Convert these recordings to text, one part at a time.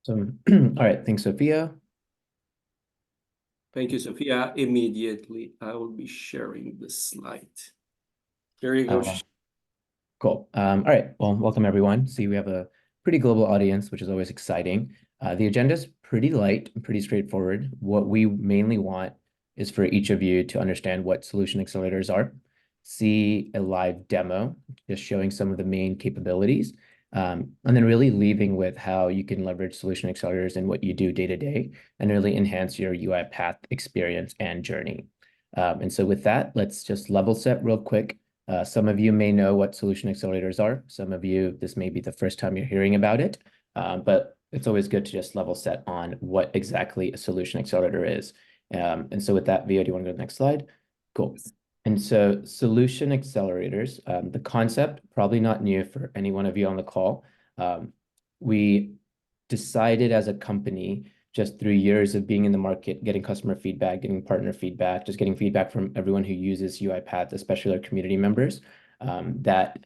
All right, thanks, Sophia. Thank you, Sophia. Immediately, I will be sharing the slide. There you go. Cool. All right, well, welcome everyone. See, we have a pretty global audience, which is always exciting. The agenda is pretty light and pretty straightforward. What we mainly want is for each of you to understand what solution accelerators are, see a live demo, just showing some of the main capabilities, and then really leaving with how you can leverage solution accelerators in what you do day to day and really enhance your UiPath experience and journey. And so with that, let's just level set real quick. Some of you may know what solution accelerators are. Some of you, this may be the first time you're hearing about it, but it's always good to just level set on what exactly a solution accelerator is. And so with that, Vio, do you want to go to the next slide? Cool. And so solution accelerators, the concept, probably not new for any one of you on the call. We decided as a company, just through years of being in the market, getting customer feedback, getting partner feedback, just getting feedback from everyone who uses UiPath, especially our community members, that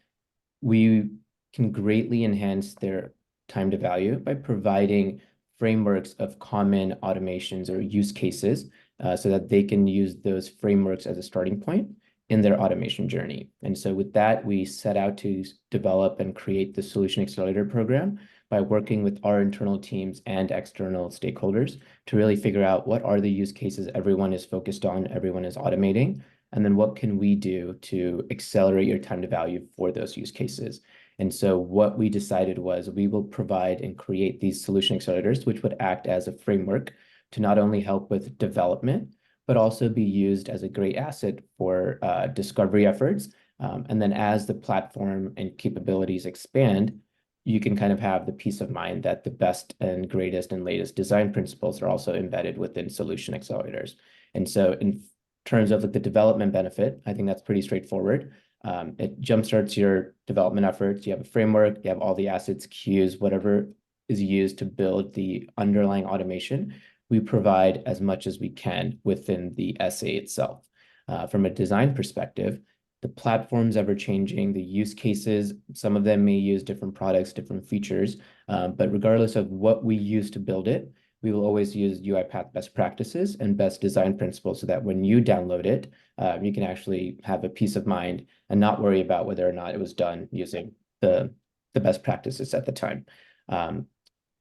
we can greatly enhance their time to value by providing frameworks of common automations or use cases so that they can use those frameworks as a starting point in their automation journey. And so with that, we set out to develop and create the Solution Accelerator program by working with our internal teams and external stakeholders to really figure out what are the use cases everyone is focused on, everyone is automating, and then what can we do to accelerate your time to value for those use cases. And so what we decided was we will provide and create these solution accelerators, which would act as a framework to not only help with development, but also be used as a great asset for discovery efforts. And then as the platform and capabilities expand, you can kind of have the peace of mind that the best and greatest and latest design principles are also embedded within solution accelerators. And so in terms of the development benefit, I think that's pretty straightforward. It jumpstarts your development efforts. You have a framework, you have all the assets, queues, whatever is used to build the underlying automation. We provide as much as we can within the SA itself. From a design perspective, the platform's ever changing, the use cases, some of them may use different products, different features, but regardless of what we use to build it, we will always use UiPath best practices and best design principles so that when you download it, you can actually have a peace of mind and not worry about whether or not it was done using the best practices at the time.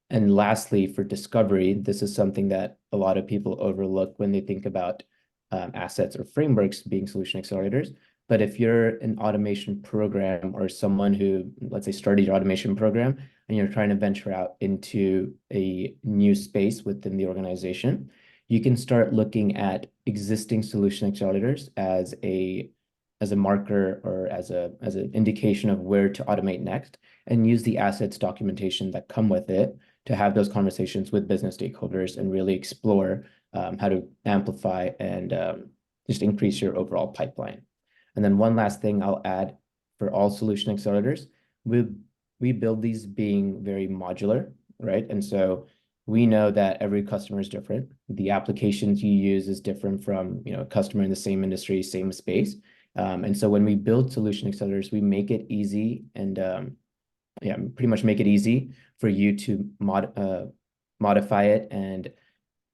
And lastly, for discovery, this is something that a lot of people overlook when they think about assets or frameworks being solution accelerators. But if you're an automation program or someone who, let's say, started your automation program and you're trying to venture out into a new space within the organization, you can start looking at existing solution accelerators as a marker or as an indication of where to automate next, and use the assets documentation that come with it to have those conversations with business stakeholders and really explore how to amplify and just increase your overall pipeline. And then one last thing I'll add for all solution accelerators, we build these being very modular, right? And so we know that every customer is different. The applications you use is different from, a customer in the same industry, same space. And so when we build solution accelerators, we make it easy and pretty much make it easy for you to modify it and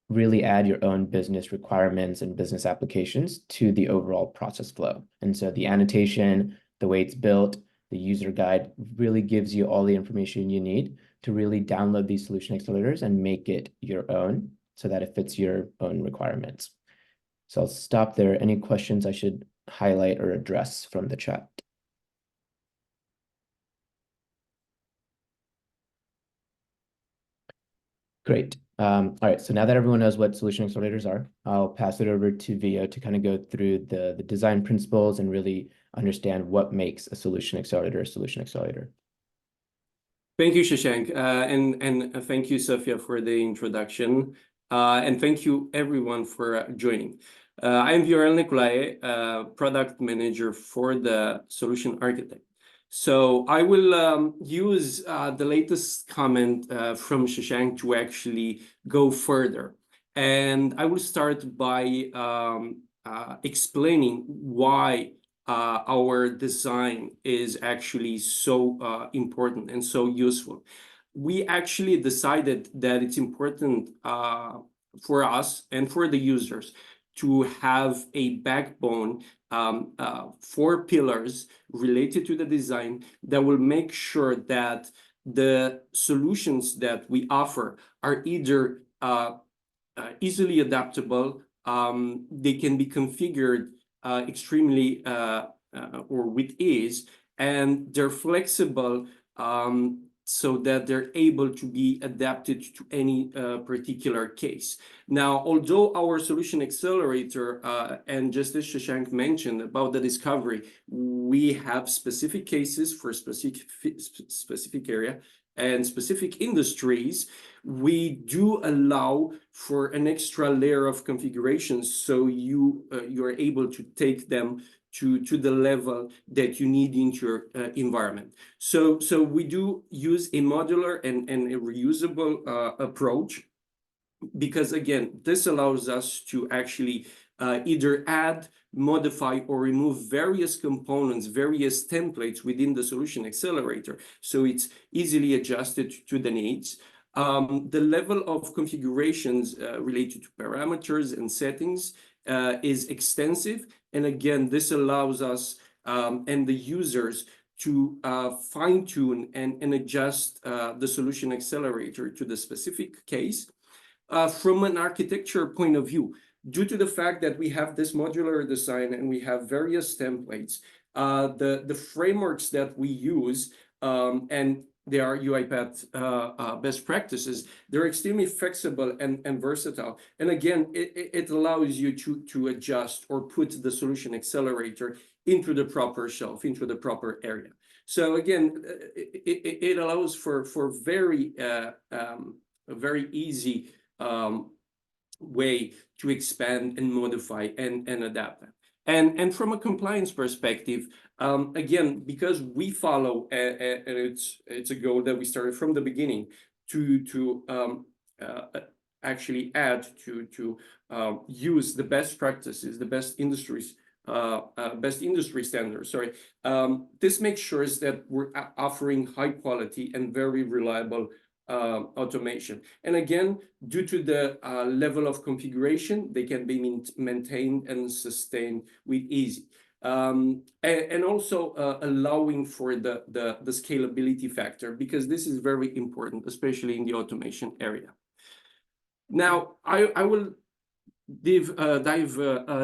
really add your own business requirements and business applications to the overall process flow. And so the annotation, the way it's built, the user guide really gives you all the information you need to really download these solution accelerators and make it your own so that it fits your own requirements. So I'll stop there. Any questions I should highlight or address from the chat? Great. All right, so now that everyone knows what solution accelerators are, I'll pass it over to Vio to kind of go through the design principles and really understand what makes a solution accelerator a solution accelerator. Thank you, Shashank, and thank you, Sophia, for the introduction, and thank you everyone for joining. I'm Viorel Nicolae, product manager for the solution architect. So I will use the latest comment from Shashank to actually go further. And I will start by explaining why our design is actually so important and so useful. we actually decided that it's important for us and for the users to have a backbone, 4 pillars related to the design that will make sure that the solutions that we offer are either easily adaptable, they can be configured extremely or with ease, and they're flexible so that they're able to be adapted to any particular case. Now, although our solution accelerator, and just as Shashank mentioned about the discovery, we have specific cases for specific area and specific industries, we do allow for an extra layer of configurations, so you're able to take them to the level that you need into your environment. So we do use a modular and a reusable approach, because again, this allows us to actually either add, modify, or remove various components, various templates within the solution accelerator, so it's easily adjusted to the needs. The level of configurations related to parameters and settings is extensive, and again, this allows us and the users to fine-tune and adjust the solution accelerator to the specific case. From an architecture point of view, due to the fact that we have this modular design and we have various templates, the frameworks that we use, and they are UiPath best practices, they're extremely flexible and versatile. And again, it allows you to adjust or put the solution accelerator into the proper shelf, into the proper area. So again, it allows for very a very easy way to expand and modify and adapt that. And from a compliance perspective, again, because we follow, and it's a goal that we started from the beginning to actually add to use the best practices, the best industries, best industry standards. Sorry, this makes sure that we're offering high quality and very reliable automation. And again, due to the level of configuration, they can be maintained and sustained with ease. And also allowing for the scalability factor, because this is very important, especially in the automation area. Now, I will dive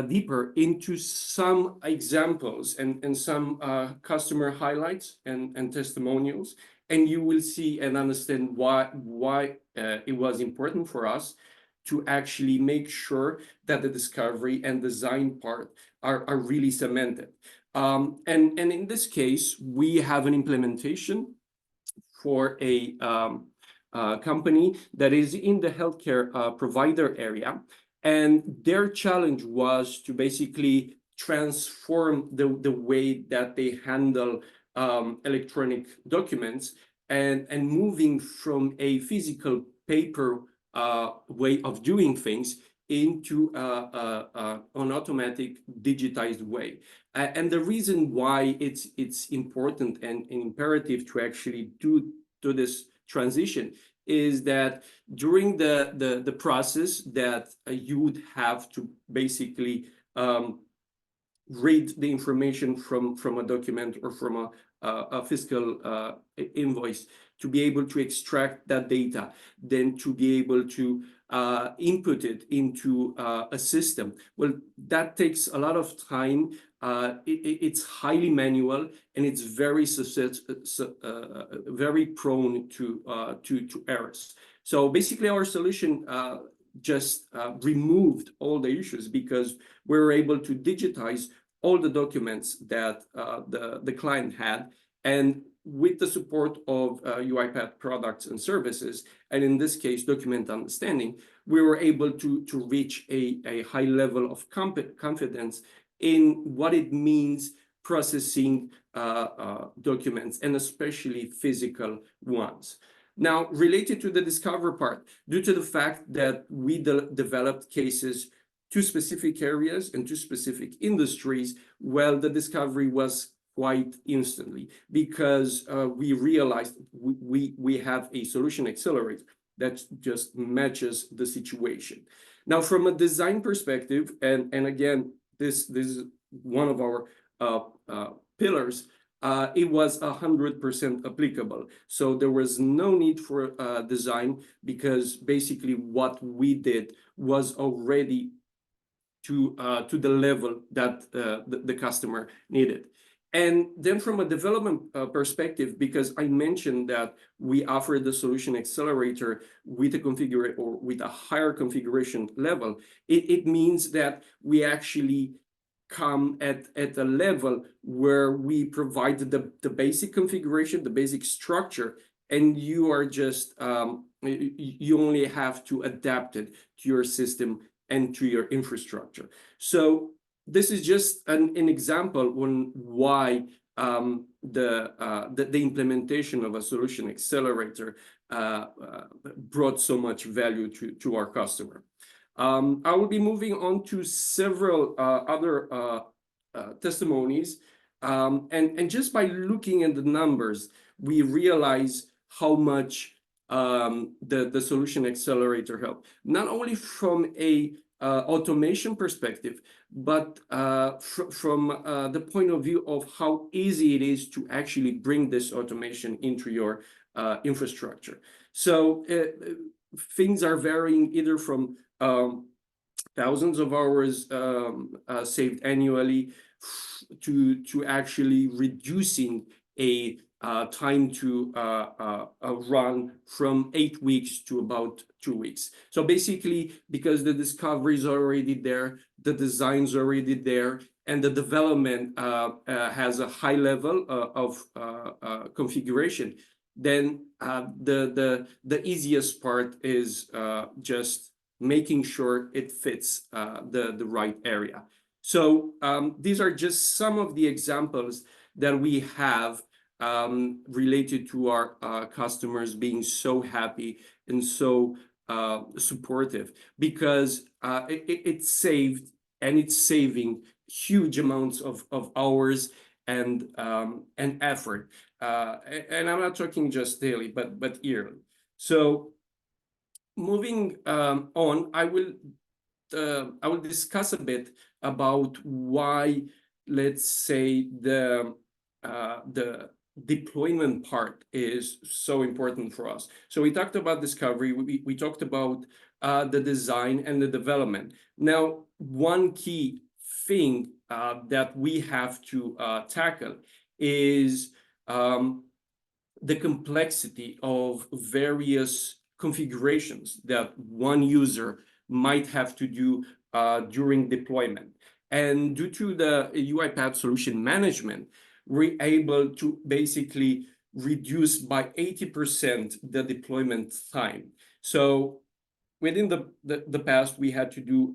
deeper into some examples and some customer highlights and testimonials, and you will see and understand why it was important for us to actually make sure that the discovery and design part are really cemented. And in this case, we have an implementation for a company that is in the healthcare provider area, and their challenge was to basically transform the way that they handle electronic documents, and moving from a physical paper way of doing things into an automatic digitized way. And the reason why it's important and imperative to actually do this transition is that during the process that you would have to basically read the information from a document or from a fiscal invoice, to be able to extract that data, then to be able to input it into a system. Well, that takes a lot of time. It's highly manual, and it's very prone to errors. So basically, our solution just removed all the issues, because we were able to digitize all the documents that the client had, and with the support of UiPath products and services, and in this case, document understanding, we were able to reach a high level of confidence in what it means processing documents, and especially physical ones. Now, related to the discover part, due to the fact that we developed cases to specific areas and to specific industries, well, the discovery was quite instantly because we realized we have a solution accelerator that just matches the situation. Now, from a design perspective, and again, this is one of our pillars. It was 100% applicable. So there was no need for design because basically what we did was already to the level that the customer needed. And then from a development perspective, because I mentioned that we offer the solution accelerator with a configure or with a higher configuration level, it means that we actually come at a level where we provide the basic configuration, the basic structure, and you are just you only have to adapt it to your system and to your infrastructure. So this is just an example on why the implementation of a solution accelerator brought so much value to our customer. I will be moving on to several other testimonies. And just by looking at the numbers, we realize how much the solution accelerator helped, not only from a automation perspective, but from the point of view of how easy it is to actually bring this automation into your infrastructure. So things are varying either from thousands of hours saved annually to actually reducing a time to run from 8 weeks to about 2 weeks. So basically, because the discovery is already there, the design's already there, and the development has a high level of configuration, then the easiest part is just making sure it fits the right area. So these are just some of the examples that we have related to our customers being so happy and so supportive, because it saved and it's saving huge amounts of hours and effort. And I'm not talking just daily, but yearly. So moving on, I will discuss a bit about why, let's say, the deployment part is so important for us. So we talked about discovery, we talked about the design and the development. Now, one key thing that we have to tackle is the complexity of various configurations that one user might have to do during deployment. And due to the UiPath solution management, we're able to basically reduce by 80% the deployment time. So within the past, we had to do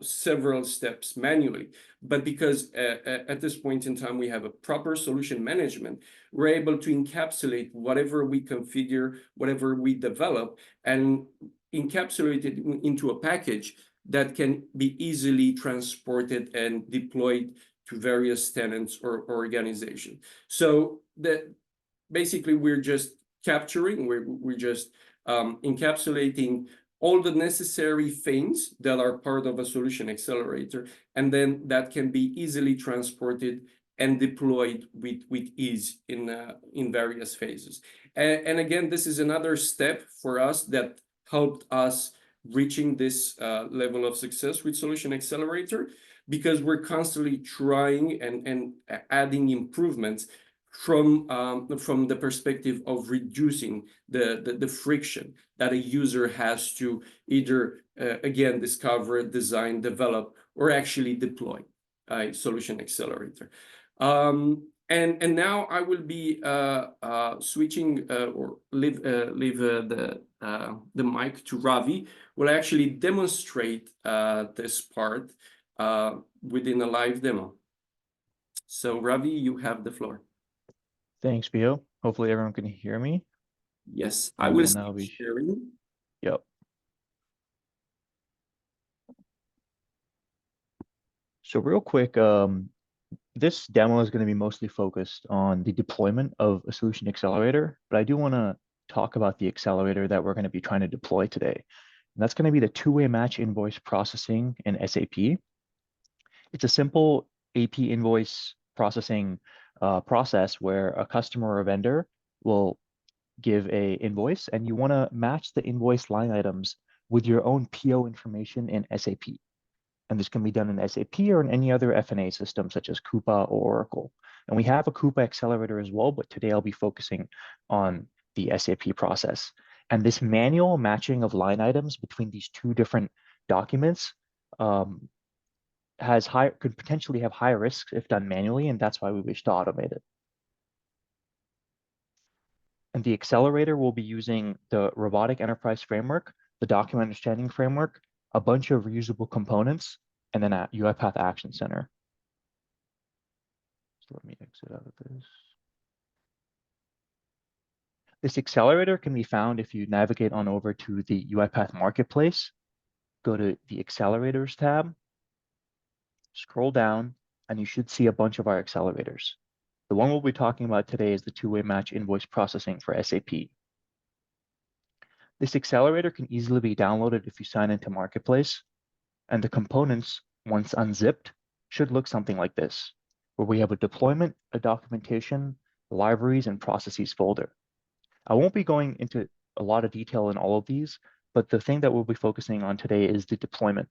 several steps manually, but because at this point in time, we have a proper solution management, we're able to encapsulate whatever we configure, whatever we develop, and encapsulate it into a package that can be easily transported and deployed to various tenants or organizations. So that basically we're just capturing, we're just encapsulating all the necessary things that are part of a solution accelerator, and then that can be easily transported and deployed with ease in various phases. And again, this is another step for us that helped us reaching this level of success with solution accelerator, because we're constantly trying and adding improvements from the perspective of reducing the friction that a user has to either again discover, design, develop, or actually deploy a solution accelerator. And now I will be switching or leave the mic to Ravi. Will actually demonstrate this part within a live demo. So Ravi, you have the floor. Thanks, Bio. Hopefully everyone can hear me. Yes, I will I'll be sharing. Yep. So real quick, This demo is going to be mostly focused on the deployment of a solution accelerator, but I do want to talk about the accelerator that we're going to be trying to deploy today. And that's going to be the two-way match invoice processing in SAP. It's a simple AP invoice processing process where a customer or a vendor will give a invoice and you want to match the invoice line items with your own PO information in SAP. And this can be done in SAP or in any other F&A system such as Coupa or Oracle. And we have a Coupa accelerator as well, but today I'll be focusing on the SAP process. And this manual matching of line items between these two different documents could potentially have high risks if done manually, and that's why we wish to automate it. And the accelerator will be using the robotic enterprise framework, the document understanding framework, a bunch of reusable components, and then a UiPath Action Center. So let me exit out of this. This accelerator can be found if you navigate on over to the UiPath Marketplace, go to the Accelerators tab, scroll down, and you should see a bunch of our accelerators. The one we'll be talking about today is the two-way match invoice processing for SAP. This accelerator can easily be downloaded if you sign into Marketplace, and the components, once unzipped, should look something like this, where we have a deployment, a documentation, libraries, and processes folder. I won't be going into a lot of detail in all of these, but the thing that we'll be focusing on today is the deployment.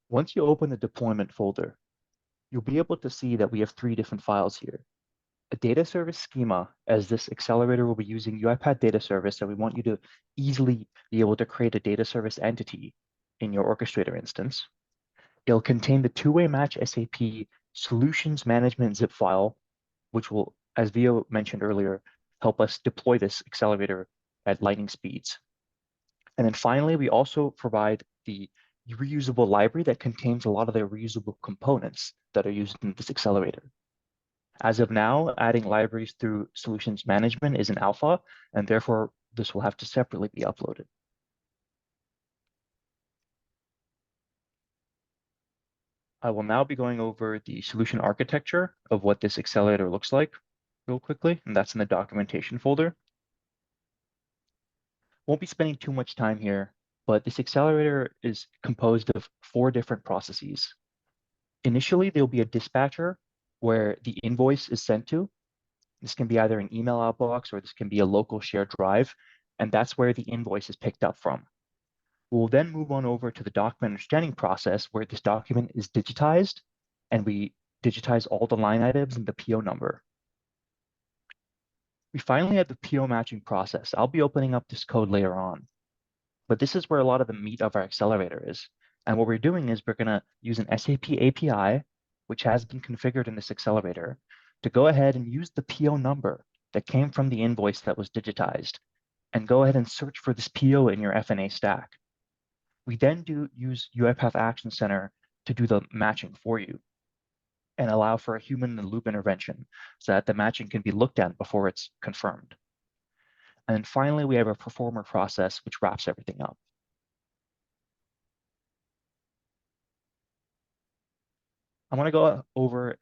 Once you open the deployment folder, you'll be able to see that we have three different files here. A data service schema, as this accelerator will be using UiPath data service, and we want you to easily be able to create a data service entity in your orchestrator instance. It'll contain the two-way match SAP solutions management zip file, which will, as Vio mentioned earlier, help us deploy this accelerator at lightning speeds. And then finally, we also provide the reusable library that contains a lot of the reusable components that are used in this accelerator. As of now, adding libraries through solutions management is an alpha, and therefore this will have to separately be uploaded. I will now be going over the solution architecture of what this accelerator looks like real quickly, and that's in the documentation folder. Won't be spending too much time here, but this accelerator is composed of 4 different processes. Initially, there'll be a dispatcher where the invoice is sent to. This can be either an email outbox or this can be a local shared drive, and that's where the invoice is picked up from. We'll then move on over to the document understanding process where this document is digitized, and we digitize all the line items and the PO number. We finally have the PO matching process. I'll be opening up this code later on, but this is where a lot of the meat of our accelerator is. And what we're doing is we're going to use an SAP API, which has been configured in this accelerator, to go ahead and use the PO number that came from the invoice that was digitized, and go ahead and search for this PO in your F&A stack. We then use UiPath Action Center to do the matching for you and allow for a human-in-the-loop intervention so that the matching can be looked at before it's confirmed. And then finally, we have a performer process which wraps everything up. I'm going to go over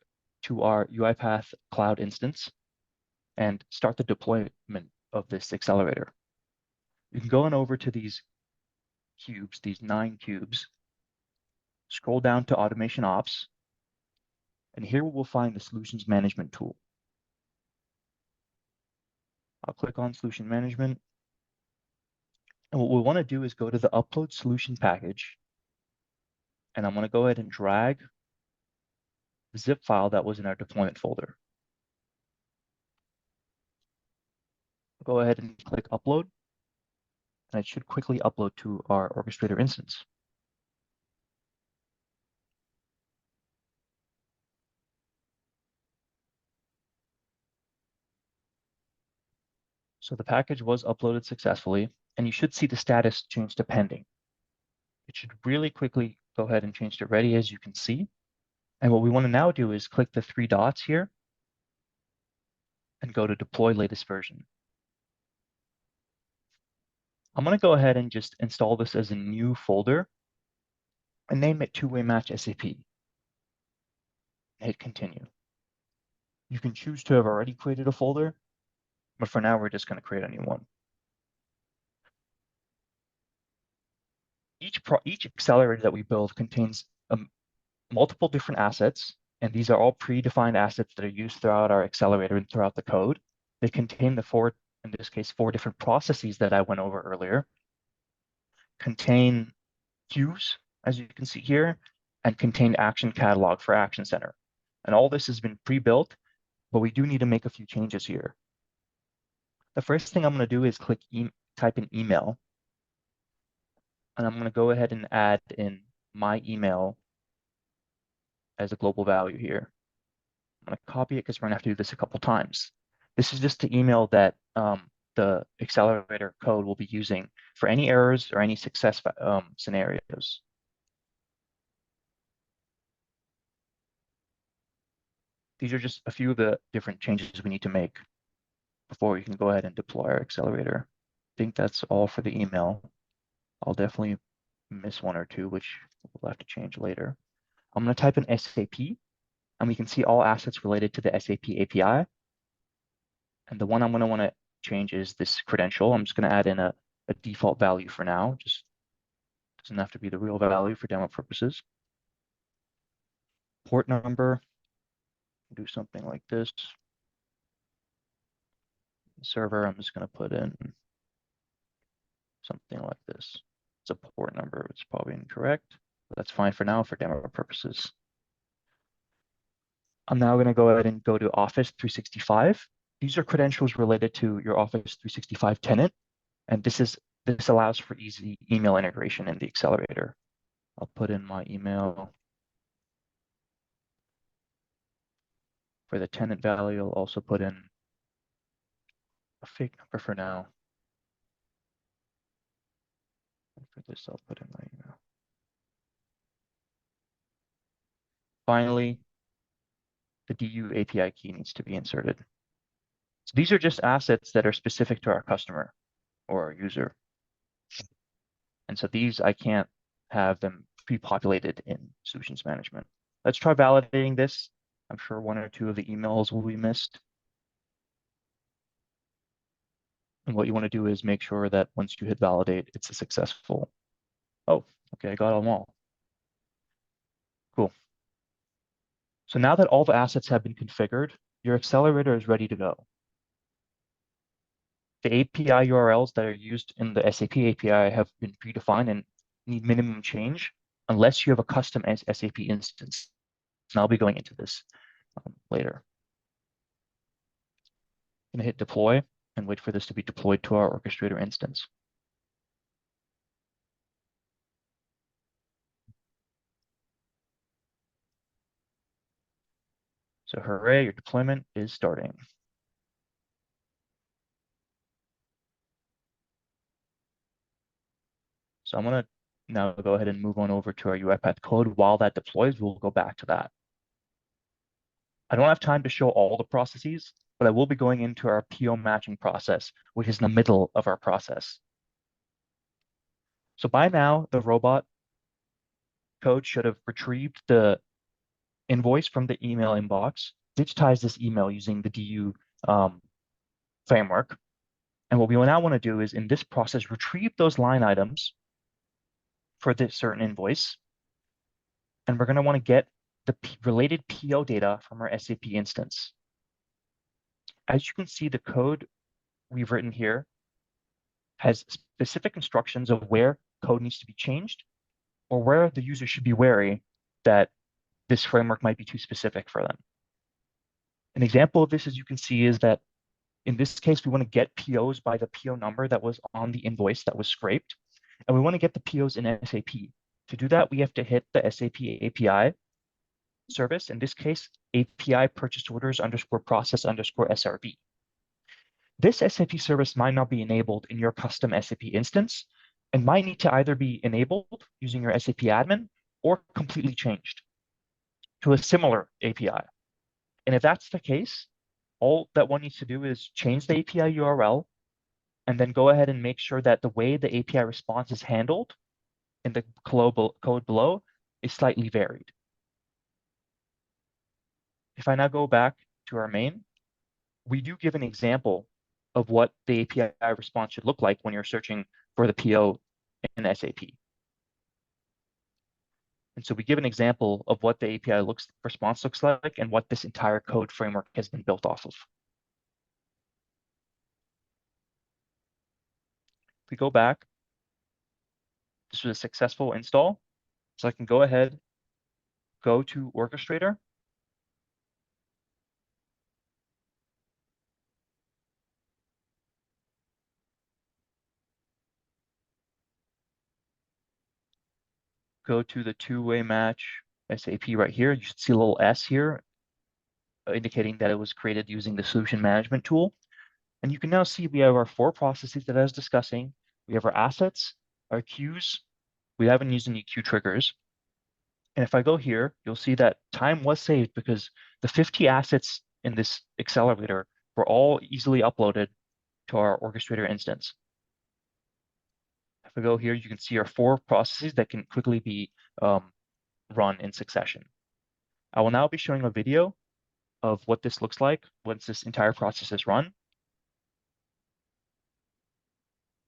to our UiPath cloud instance and start the deployment of this accelerator. You can go on over to these cubes, these 9 cubes, scroll down to Automation Ops, and here we will find the Solutions Management tool. I'll click on Solution Management, and what we want to do is go to the Upload Solution package, and I'm going to go ahead and drag the zip file that was in our deployment folder. Go ahead and click Upload, and it should quickly upload to our orchestrator instance. So the package was uploaded successfully, and you should see the status change to pending. It should really quickly go ahead and change to ready, as you can see. And what we want to now do is click the 3 dots here and go to deploy latest version. I'm going to go ahead and just install this as a new folder and name it two-way match SAP. and hit continue. You can choose to have already created a folder, but for now, we're just going to create a new one. Each accelerator that we build contains multiple different assets, and these are all predefined assets that are used throughout our accelerator and throughout the code. They contain in this case, 4 different processes that I went over earlier, contain queues, as you can see here, and contain action catalog for Action Center. And all this has been pre-built, but we do need to make a few changes here. The first thing I'm going to do is type in email. And I'm going to go ahead and add in my email as a global value here. I'm going to copy it because we're going to have to do this a couple times. This is just the email that the accelerator code will be using for any errors or any success scenarios. These are just a few of the different changes we need to make before we can go ahead and deploy our accelerator. I think that's all for the email. I'll definitely miss 1 or 2, which we'll have to change later. I'm going to type in SAP, and we can see all assets related to the SAP API. And the one I'm going to want to change is this credential. I'm just going to add in a default value for now. Just doesn't have to be the real value for demo purposes. Port number, do something like this. Server, I'm just going to put in something like this. It's a port number. It's probably incorrect, but that's fine for now for demo purposes. I'm now going to go ahead and go to Office 365. These are credentials related to your Office 365 tenant, and this allows for easy email integration in the accelerator. I'll put in my email. For the tenant value, I'll also put in a fake number for now. And for this, I'll put in my email. Finally, the DU API key needs to be inserted. So these are just assets that are specific to our customer or our user. And so these, I can't have them pre-populated in solutions management. Let's try validating this. I'm sure 1 or 2 of the emails will be missed. And what you want to do is make sure that once you hit validate, it's a successful. Oh, okay, I got them all. Cool. So now that all the assets have been configured, your accelerator is ready to go. The API URLs that are used in the SAP API have been predefined and need minimum change unless you have a custom SAP instance. And I'll be going into this later. I'm going to hit deploy and wait for this to be deployed to our orchestrator instance. So hooray, your deployment is starting. So I'm going to now go ahead and move on over to our UiPath code. While that deploys, we'll go back to that. I don't have time to show all the processes, but I will be going into our PO matching process, which is in the middle of our process. So by now, the robot code should have retrieved the invoice from the email inbox, digitized this email using the DU framework. And what we now want to do is in this process, retrieve those line items for this certain invoice. And we're going to want to get the related PO data from our SAP instance. As you can see, the code we've written here has specific instructions of where code needs to be changed or where the user should be wary that this framework might be too specific for them. An example of this, as you can see, is that in this case, we want to get POs by the PO number that was on the invoice that was scraped, and we want to get the POs in SAP. To do that, we have to hit the SAP API service, in this case, API purchase orders _ process _ SRB. This SAP service might not be enabled in your custom SAP instance and might need to either be enabled using your SAP admin or completely changed to a similar API. And if that's the case, all that one needs to do is change the API URL and then go ahead and make sure that the way the API response is handled in the code below is slightly varied. If I now go back to our main, we do give an example of what the API response should look like when you're searching for the PO in SAP. And so we give an example of what the API response looks like and what this entire code framework has been built off of. If we go back, this was a successful install. So I can go ahead, go to Orchestrator. Go to the two-way match SAP right here. You should see a little S here, indicating that it was created using the solution management tool. And you can now see we have our 4 processes that I was discussing. We have our assets, our queues. We haven't used any queue triggers. And if I go here, you'll see that time was saved because the 50 assets in this accelerator were all easily uploaded to our orchestrator instance. If I go here, you can see our 4 processes that can quickly be run in succession. I will now be showing a video of what this looks like once this entire process is run.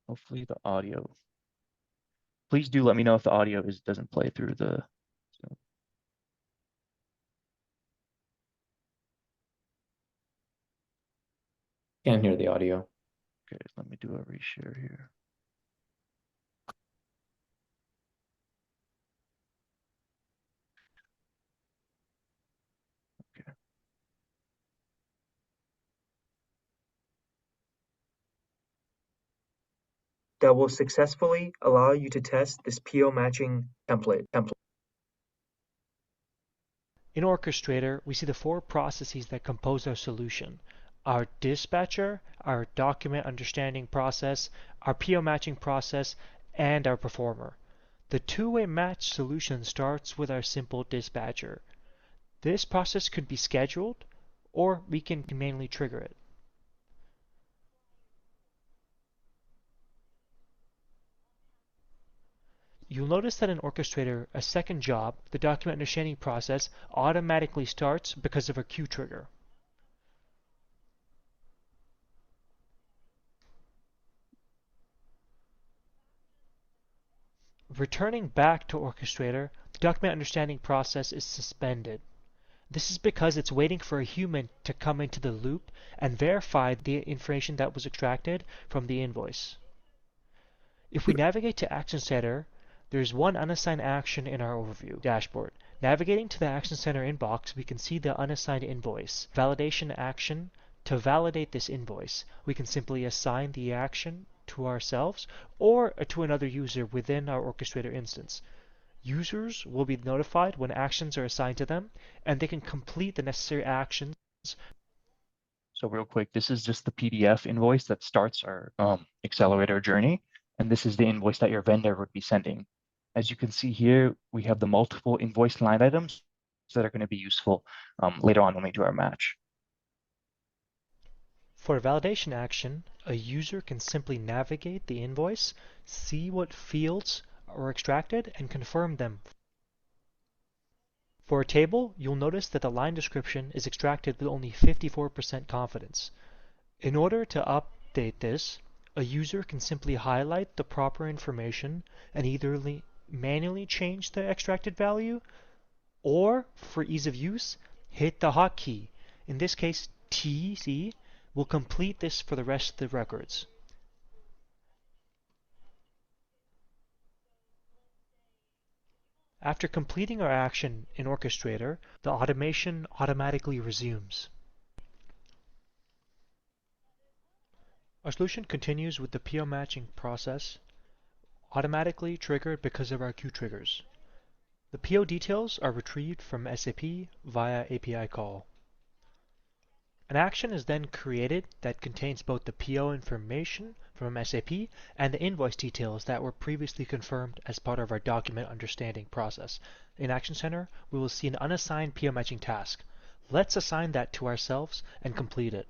Hopefully the audio. Please do let me know if the audio doesn't play through the. Can't hear the audio. Okay, let me do a reshare here. Okay. That will successfully allow you to test this PO matching template. In Orchestrator, we see the 4 processes that compose our solution: our dispatcher, our document understanding process, our PO matching process, and our performer. The two-way match solution starts with our simple dispatcher. This process could be scheduled, or we can manually trigger it. You'll notice that in Orchestrator, a second job, the document understanding process, automatically starts because of a queue trigger. Returning back to Orchestrator, the document understanding process is suspended. This is because it's waiting for a human to come into the loop and verify the information that was extracted from the invoice. If we navigate to Action Center, there's one unassigned action in our overview dashboard. Navigating to the Action Center inbox, we can see the unassigned invoice. Validation action. To validate this invoice, we can simply assign the action to ourselves or to another user within our Orchestrator instance. Users will be notified when actions are assigned to them, and they can complete the necessary actions. So real quick, this is just the PDF invoice that starts our accelerator journey. And this is the invoice that your vendor would be sending. As you can see here, we have the multiple invoice line items that are going to be useful later on when we do our match. For a validation action, a user can simply navigate the invoice, see what fields are extracted, and confirm them. For a table, you'll notice that the line description is extracted with only 54% confidence. In order to update this, a user can simply highlight the proper information and either manually change the extracted value, or, for ease of use, hit the hotkey. In this case, TC will complete this for the rest of the records. After completing our action in Orchestrator, the automation automatically resumes. Our solution continues with the PO matching process, automatically triggered because of our queue triggers. The PO details are retrieved from SAP via API call. An action is then created that contains both the PO information from SAP and the invoice details that were previously confirmed as part of our document understanding process. In Action Center, we will see an unassigned PO matching task. Let's assign that to ourselves and complete it.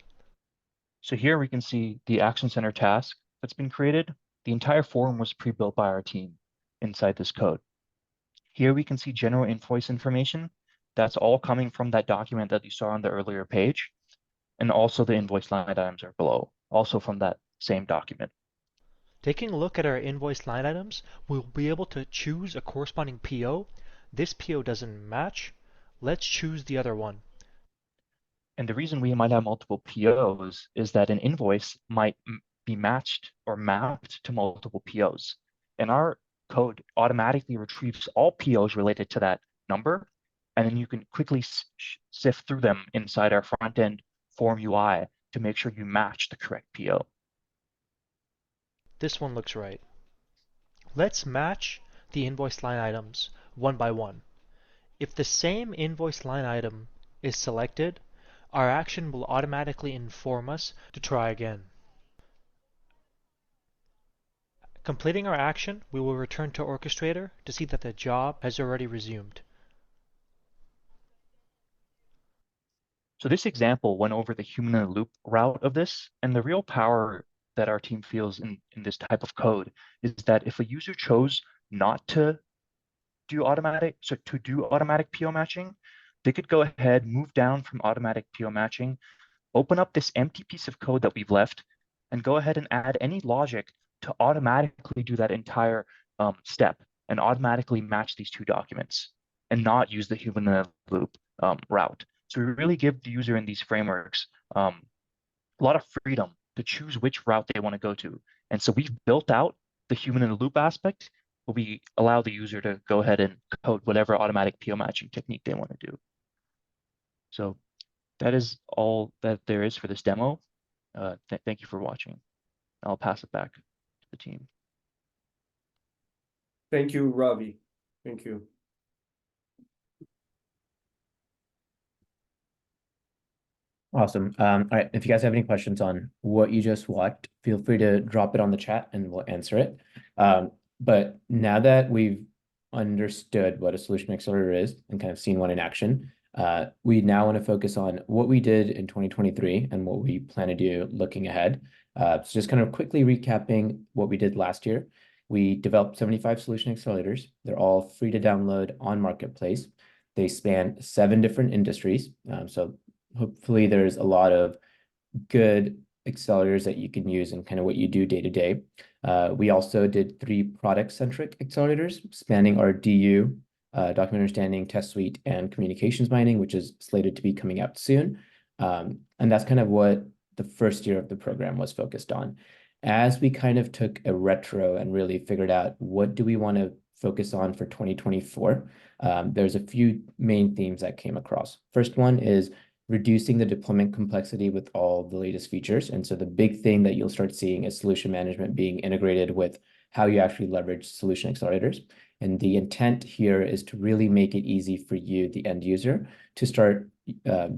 So here we can see the Action Center task that's been created. The entire form was pre-built by our team inside this code. Here we can see general invoice information That's all coming from that document that you saw on the earlier page. And also the invoice line items are below, also from that same document. Taking a look at our invoice line items, we'll be able to choose a corresponding PO. This PO doesn't match. Let's choose the other one. And the reason we might have multiple POs is that an invoice might be matched or mapped to multiple POs. And our code automatically retrieves all POs related to that number, and then you can quickly sift through them inside our front-end form UI to make sure you match the correct PO. This one looks right. Let's match the invoice line items one by one. If the same invoice line item is selected, our action will automatically inform us to try again. Completing our action, we will return to Orchestrator to see that the job has already resumed. So this example went over the human in the loop route of this, and the real power that our team feels in this type of code is that if a user chose not to do automatic PO matching, they could go ahead, move down from automatic PO matching, open up this empty piece of code that we've left, and go ahead and add any logic to automatically do that entire step and automatically match these two documents and not use the human in the loop route. So we really give the user in these frameworks a lot of freedom to choose which route they want to go to. And so we've built out the human in the loop aspect, but we allow the user to go ahead and code whatever automatic PO matching technique they want to do. So that is all that there is for this demo. Thank you for watching. I'll pass it back to the team. Thank you, Ravi. Thank you. Awesome. All right. If you guys have any questions on what you just watched, feel free to drop it on the chat and we'll answer it. But now that we've understood what a solution accelerator is and kind of seen one in action, we now want to focus on what we did in 2023 and what we plan to do looking ahead. So just kind of quickly recapping what we did last year. We developed 75 solution accelerators. They're all free to download on Marketplace. They span 7 different industries. So hopefully there's a lot of good accelerators that you can use in kind of what you do day to day. We also did 3 product-centric accelerators spanning our DU, document understanding, test suite, and communications mining, which is slated to be coming out soon. And that's kind of what the first year of the program was focused on. As we kind of took a retro and really figured out what do we want to focus on for 2024, there's a few main themes that came across. First one is reducing the deployment complexity with all the latest features. And so the big thing that you'll start seeing is solution management being integrated with how you actually leverage solution accelerators. And the intent here is to really make it easy for you, the end user, to start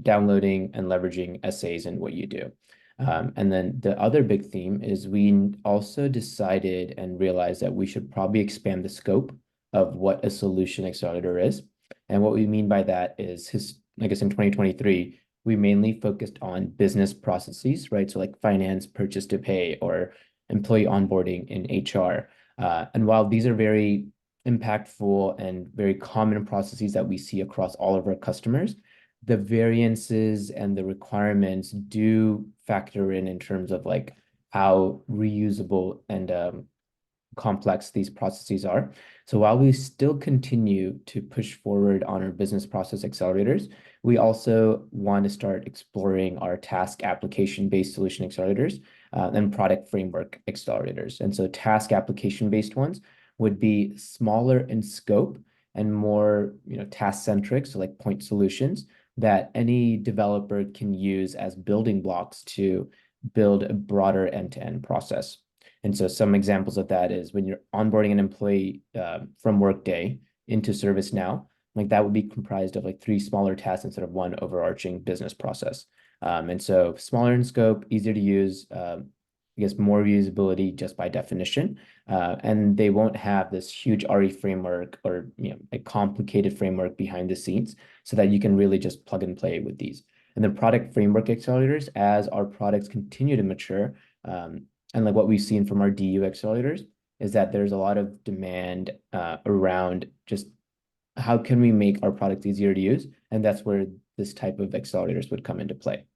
downloading and leveraging SAs in what you do. And then the other big theme is we also decided and realized that we should probably expand the scope of what a solution accelerator is. And what we mean by that is, I guess in 2023, we mainly focused on business processes, right? So like finance, purchase to pay, or employee onboarding in HR. And while these are very impactful and very common processes that we see across all of our customers, the variances and the requirements do factor in terms of like how reusable and complex these processes are. So while we still continue to push forward on our business process accelerators, we also want to start exploring our task application-based solution accelerators and product framework accelerators. And so task application-based ones would be smaller in scope and more, task-centric, so like point solutions that any developer can use as building blocks to build a broader end-to-end process. And so some examples of that is when you're onboarding an employee from Workday into ServiceNow, like that would be comprised of like 3 smaller tasks instead of one overarching business process. And so smaller in scope, easier to use, I guess more reusability just by definition. And they won't have this huge RE framework or a complicated framework behind the scenes so that you can really just plug and play with these. And the product framework accelerators, as our products continue to mature, and like what we've seen from our DU accelerators is that there's a lot of demand around just how can we make our product easier to use? And that's where this type of accelerators would come into play.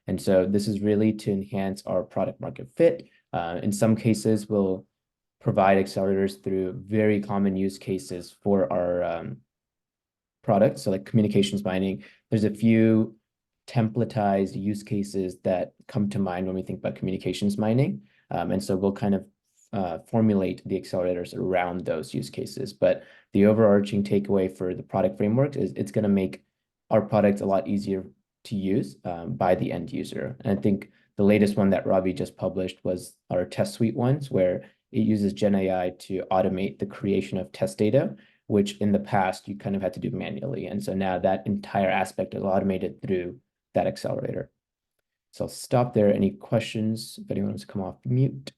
And so this is really to enhance our product market fit. In some cases, we'll provide accelerators through very common use cases for our products. So like communications mining, there's a few templatized use cases that come to mind when we think about communications mining. And so we'll kind of formulate the accelerators around those use cases. But the overarching takeaway for the product framework is it's going to make our product a lot easier to use by the end user. And I think the latest one that Ravi just published was our test suite ones, where it uses Gen AI to automate the creation of test data, which in the past you kind of had to do manually. And so now that entire aspect is automated through that accelerator. So I'll stop there. Any questions? If anyone wants to come off mute.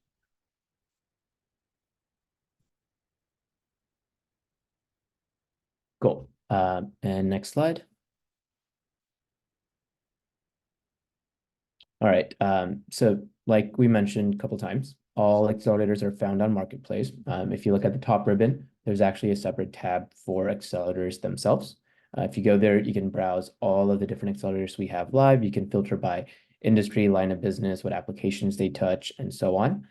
Cool. And next slide. All right. So like we mentioned a couple times, all accelerators are found on Marketplace. If you look at the top ribbon, there's actually a separate tab for accelerators themselves. If you go there, you can browse all of the different accelerators we have live. You can filter by industry, line of business, what applications they touch, and so on.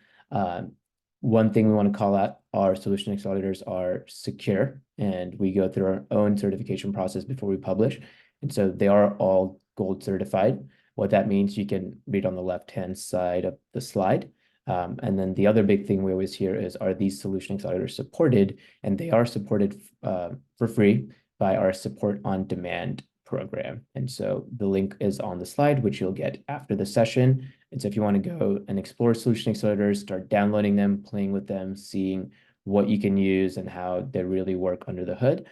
One thing we want to call out, our solution accelerators are secure, and we go through our own certification process before we publish. And so they are all gold certified. What that means, you can read on the left-hand side of the slide. And then the other big thing we always hear is, are these solution accelerators supported? And they are supported for free by our support on demand program. And so the link is on the slide, which you'll get after the session. And so if you want to go and explore solution accelerators, start downloading them, playing with them, seeing what you can use and how they really work under the hood,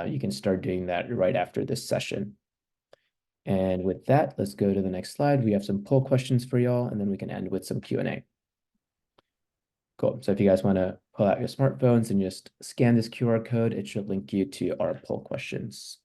you can start doing that right after this session. And with that, let's go to the next slide. We have some poll questions for y'all, and then we can end with some Q&A. Cool. So if you guys want to pull out your smartphones and just scan this QR code, it should link you to our poll questions.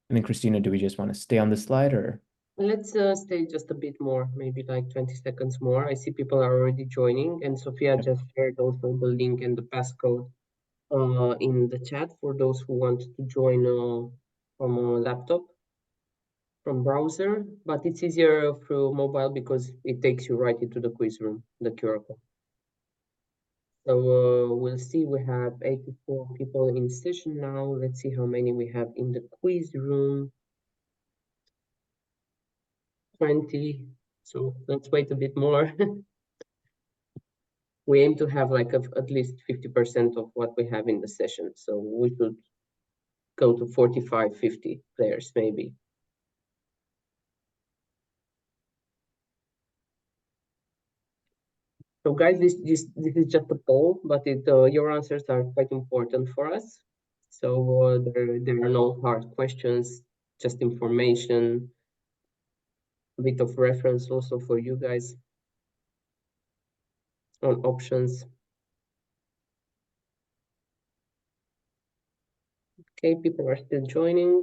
And then Christina, do we just want to stay on this slide or? Let's stay just a bit more, maybe like 20 seconds more. I see people are already joining, and Sophia just shared also the link and the passcode in the chat for those who want to join from a laptop, from browser, but it's easier through mobile because it takes you right into the quiz room, the QR code. So we'll see, we have 84 people in session now. Let's see how many we have in the quiz room. 20, so let's wait a bit more. We aim to have like at least 50% of what we have in the session. So we should go to 45, 50 players maybe. So guys, this is just a poll, but your answers are quite important for us. So there are no hard questions, just information, a bit of reference also for you guys on options. Okay, people are still joining.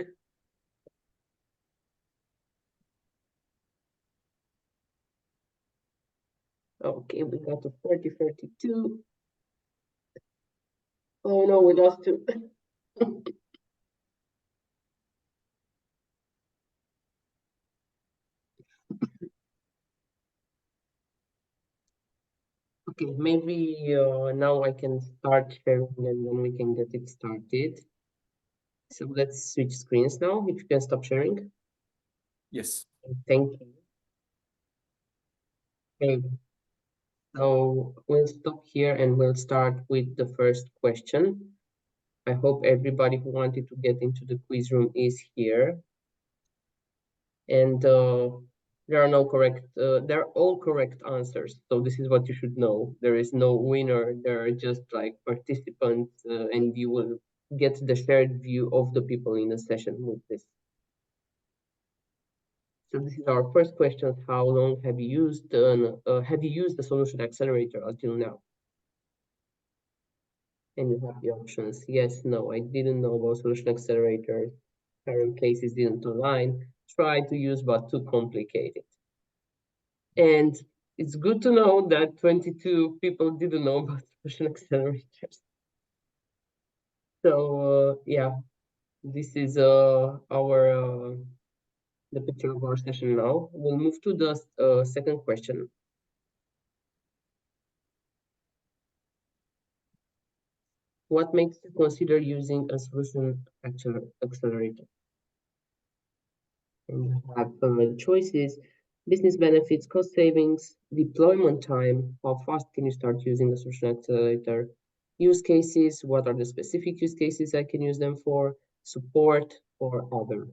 Okay, we got to 40, 32. Oh no, we lost two. Okay, maybe now I can start sharing and then we can get it started. So let's switch screens now, if you can stop sharing. Yes. Thank you. Okay, so we'll stop here and we'll start with the first question. I hope everybody who wanted to get into the quiz room is here. And there are no correct, they're all correct answers. So this is what you should know. There is no winner. There are just like participants and you will get the shared view of the people in the session with this. So this is our first question. How long have you used the solution accelerator until now? And you have the options. Yes, no, I didn't know about solution accelerator. Current places didn't align. Try to use, but too complicated. And it's good to know that 22 people didn't know about solution accelerators. So yeah, this is the picture of our session now. We'll move to the second question. What makes you consider using a solution accelerator? And you have choices, business benefits, cost savings, deployment time, how fast can you start using a solution accelerator, use cases, what are the specific use cases I can use them for, support, or other.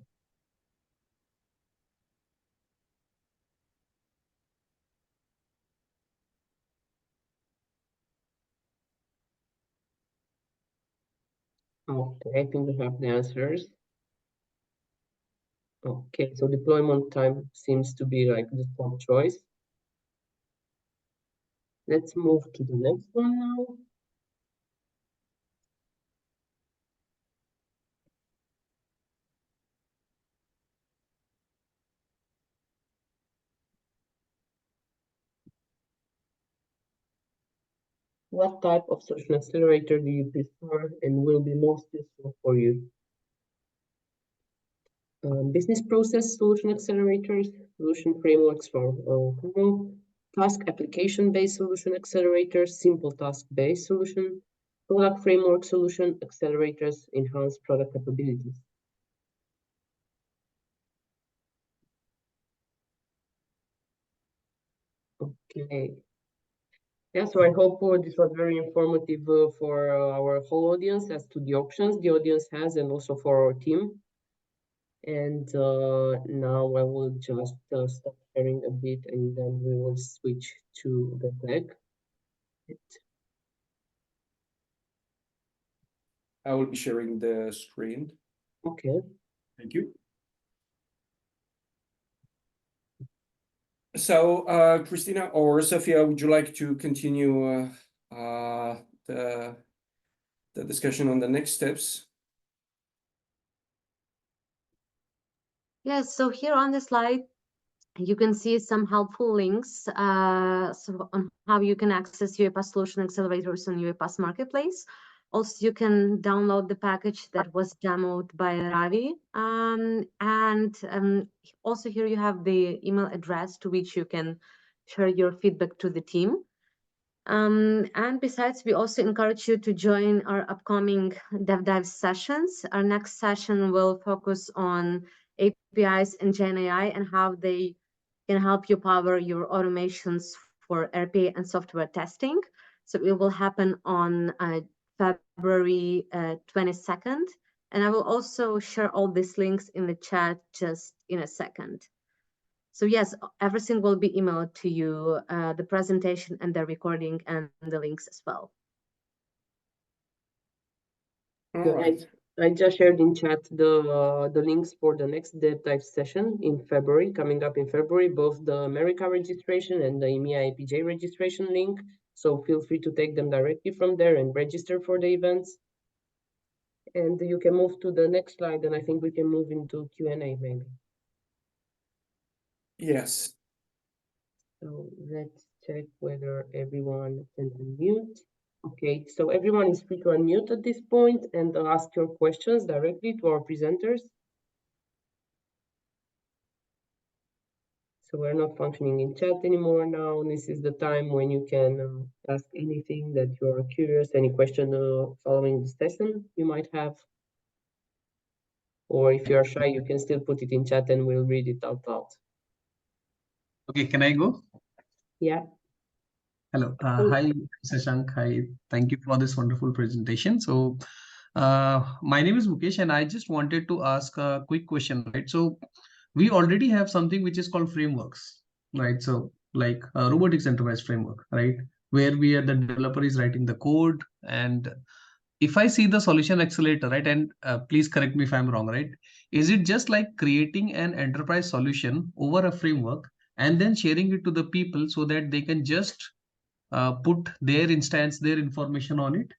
Okay, I think we have the answers. Okay, so deployment time seems to be like the top choice. Let's move to the next one now. What type of solution accelerator do you prefer and will be most useful for you? Business process solution accelerators, solution frameworks for task application-based solution accelerators, simple task-based solution, product framework solution accelerators, enhanced product capabilities. Okay. Yeah, so I hope this was very informative for our whole audience as to the options the audience has and also for our team. And now I will just stop sharing a bit and then we will switch to the deck. I will be sharing the screen. Okay. Thank you. So, Christina or Sophia, would you like to continue the discussion on the next steps? Yes, so here on the slide, you can see some helpful links so on how you can access UiPath Solution Accelerators on UiPath Marketplace. Also, you can download the package that was demoed by Ravi. Also here you have the email address to which you can share your feedback to the team. And besides, we also encourage you to join our upcoming Dev Dive sessions. Our next session will focus on APIs and Gen AI and how they can help you power your automations for RPA and software testing. So it will happen on February 22nd. And I will also share all these links in the chat just in a second. So yes, everything will be emailed to you, the presentation and the recording and the links as well. All right. I just shared in chat the links for the next dev dive session in February, coming up in February, both the America registration and the EMEA APJ registration link. So feel free to take them directly from there and register for the events. And you can move to the next slide, and I think we can move into Q&A maybe. Yes. So let's check whether everyone can unmute. Okay, so everyone is free to unmute at this point and ask your questions directly to our presenters. So we're not functioning in chat anymore now. This is the time when you can ask anything that you are curious, any question following the session you might have. Or if you are shy, you can still put it in chat and we'll read it out loud. Okay, can I go? Yeah. Hello. Hi, Shashank. Hi. Thank you for this wonderful presentation. So, my name is Mukesh, and I just wanted to ask a quick question, right? So, we already have something which is called frameworks, right? So, like a robotics enterprise framework, right? Where the developer is writing the code. And if I see the solution accelerator, right? And please correct me if I'm wrong, right? Is it just like creating an enterprise solution over a framework and then sharing it to the people so that they can just put their instance, their information on it?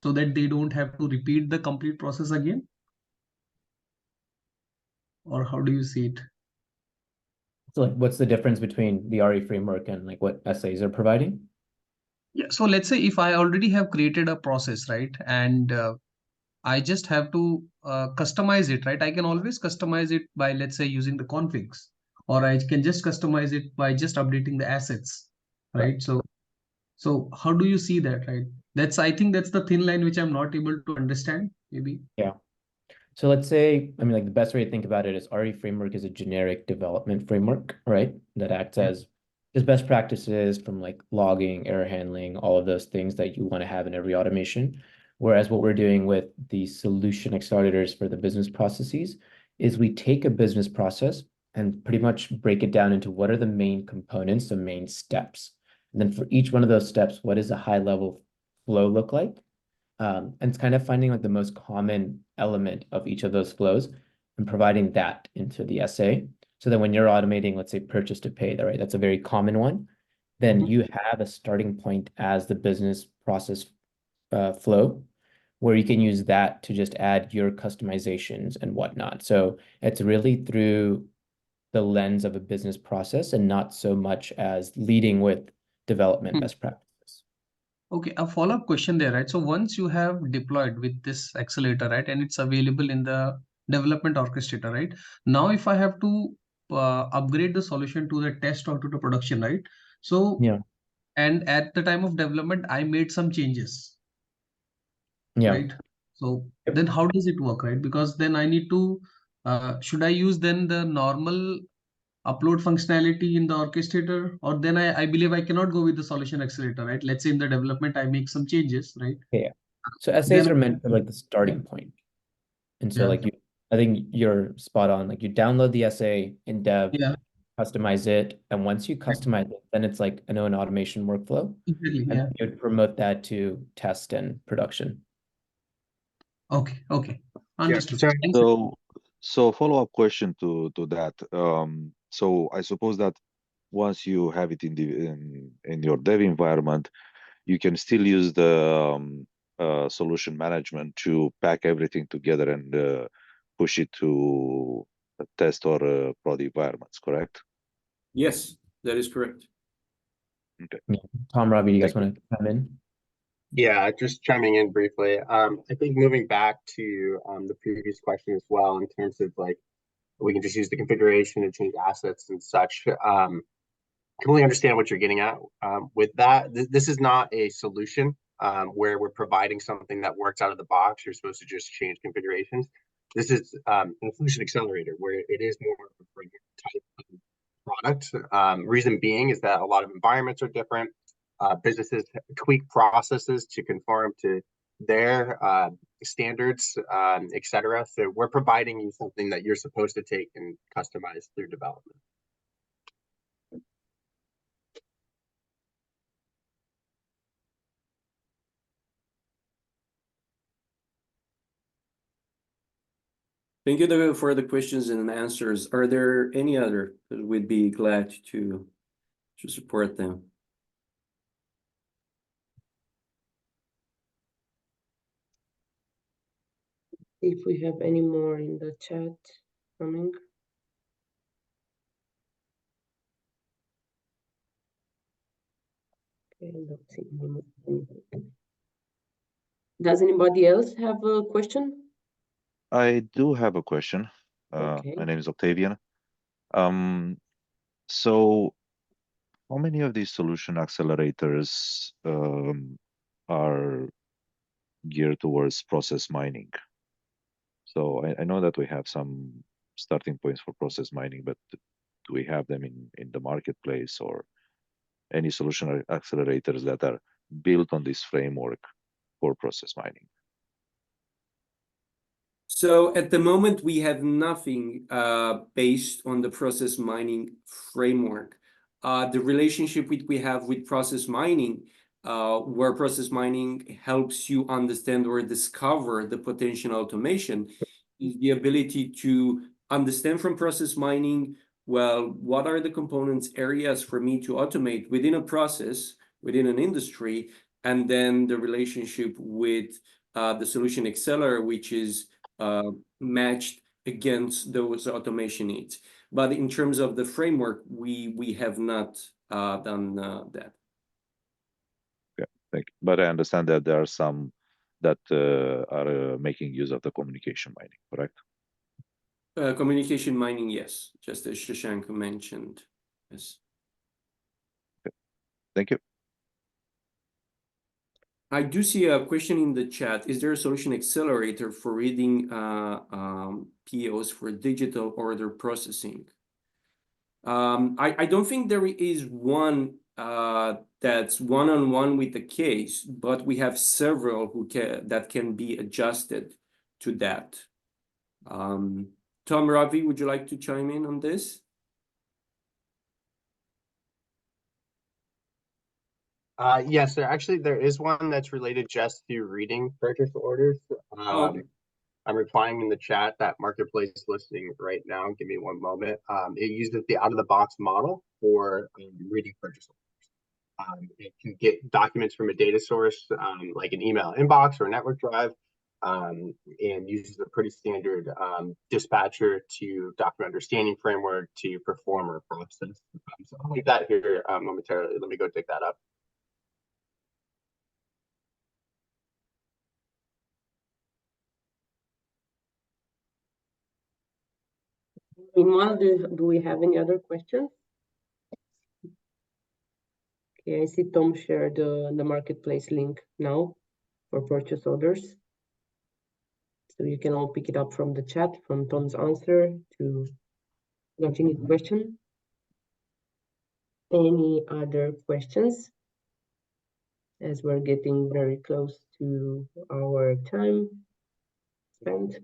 so that they don't have to repeat the complete process again? Or how do you see it? So like, what's the difference between the RE framework and like what SAs are providing? Yeah, so let's say if I already have created a process, right? And I just have to customize it, right? I can always customize it by, let's say, using the configs, or I can just customize it by just updating the assets, right? So how do you see that, right? I think that's the thin line which I'm not able to understand, maybe. Yeah. So let's say, I mean, like the best way to think about it is RE framework is a generic development framework, right? That acts as just best practices from like logging, error handling, all of those things that you want to have in every automation. Whereas what we're doing with the solution accelerators for the business processes is we take a business process and pretty much break it down into what are the main components, the main steps. And then for each one of those steps, what does a high level flow look like? And it's kind of finding like the most common element of each of those flows and providing that into the SA. So that when you're automating, let's say purchase to pay, right? That's a very common one. Then you have a starting point as the business process flow, where you can use that to just add your customizations and whatnot. So it's really through the lens of a business process and not so much as leading with development best practices. Okay, a follow-up question there, right? So once you have deployed with this accelerator, right, and it's available in the development orchestrator, right? Now, if I have to upgrade the solution to the test or to the production, right? So, Yeah. and at the time of development, I made some changes, Yeah. right? So then how does it work, right? Because then I need to, should I use then the normal upload functionality in the orchestrator, or then I believe I cannot go with the solution accelerator, right? Let's say in the development, I make some changes, right? Yeah. So SAs Then are meant for like the starting point. And so Yeah. like I think you're spot on. Like you download the SA in dev, Yeah, customize it. And once you customize it, then it's like an automation workflow. exactly. And Yeah. you'd promote that to test and production. Okay. Okay. Understood. So, Thanks. so follow-up question to that. So I suppose that once you have it in your dev environment, you can still use the solution management to pack everything together and push it to a test or prod environments, correct? Yes, that is correct. Okay. Yeah. Tom, Robbie, do you guys Thank want to come in? Yeah, just chiming in briefly. I think moving back to the previous question as well, in terms of like we can just use the configuration to change assets and such. Completely understand what you're getting at. With that, this is not a solution where we're providing something that works out of the box. You're supposed to just change configurations. This is a solution accelerator where it is more of a framework type of product. Reason being is that a lot of environments are different. Businesses tweak processes to conform to their standards, etc. So we're providing you something that you're supposed to take and customize through development. Thank you for the questions and answers. Are there any other that we'd be glad to support them? If we have any more in the chat coming. Okay, don't see anything. Does anybody else have a question? I do have a question. Okay. My name is Octavian. So how many of these solution accelerators are geared towards process mining? So I know that we have some starting points for process mining, but do we have them in the marketplace or any solution accelerators that are built on this framework for process mining? So at the moment, we have nothing based on the process mining framework. The relationship we have with process mining, where process mining helps you understand or discover the potential automation, is the ability to understand from process mining, well, what are the components areas for me to automate within a process, within an industry, and then the relationship with the solution accelerator, which is matched against those automation needs. But in terms of the framework, we have not done that. Okay, thank you. But I understand that there are some that are making use of the communication mining, correct? Communication mining, yes, just as Shashank mentioned. Yes. Okay. Thank you. I do see a question in the chat. Is there a solution accelerator for reading POs for digital order processing? I don't think there is one that's one-on-one with the case, but we have several that can be adjusted to that. Tom, Ravi, would you like to chime in on this? Yes, there is one that's related just to reading purchase orders. Okay. I'm replying in the chat that marketplace listing right now. Give me one moment. It uses the out-of-the-box model for reading purchase orders. It can get documents from a data source, like an email inbox or a network drive, and uses a pretty standard dispatcher to document understanding framework to perform or process. So I'll leave that here momentarily. Let me go dig that up. Meanwhile, do we have any other questions? Okay, I see Tom shared the marketplace link now for purchase orders. So you can all pick it up from the chat, from Tom's answer to continued question. Any other questions? As we're getting very close to our time spent.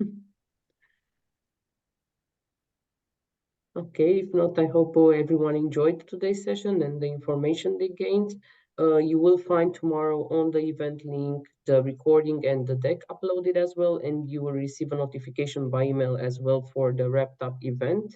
Okay, if not, I hope everyone enjoyed today's session and the information they gained. You will find tomorrow on the event link the recording and the deck uploaded as well, and you will receive a notification by email as well for the wrapped up event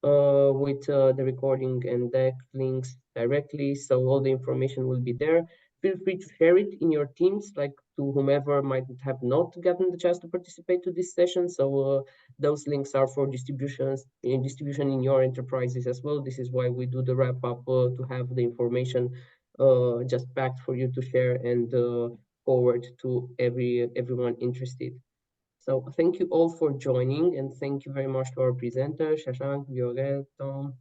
with the recording and deck links directly, so all the information will be there. Feel free to share it in your teams, like to whomever might have not gotten the chance to participate to this session. So those links are for distribution in your enterprises as well. This is why we do the wrap up to have the information just packed for you to share and forward to everyone interested. So thank you all for joining, and thank you very much to our presenters, Shashank, Viorel, Tom.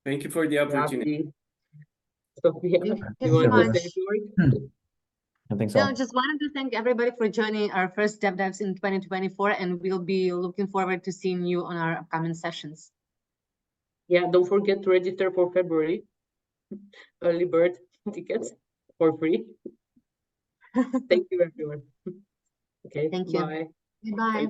Thank you for the opportunity. Sophia, you want to say a word? I think so. No, just wanted to thank everybody for joining our first Dev Dives in 2024, and we'll be looking forward to seeing you on our upcoming sessions. Yeah, don't forget to register for February. Early bird tickets for free. Thank you, everyone. Okay, Thank you. bye. Bye.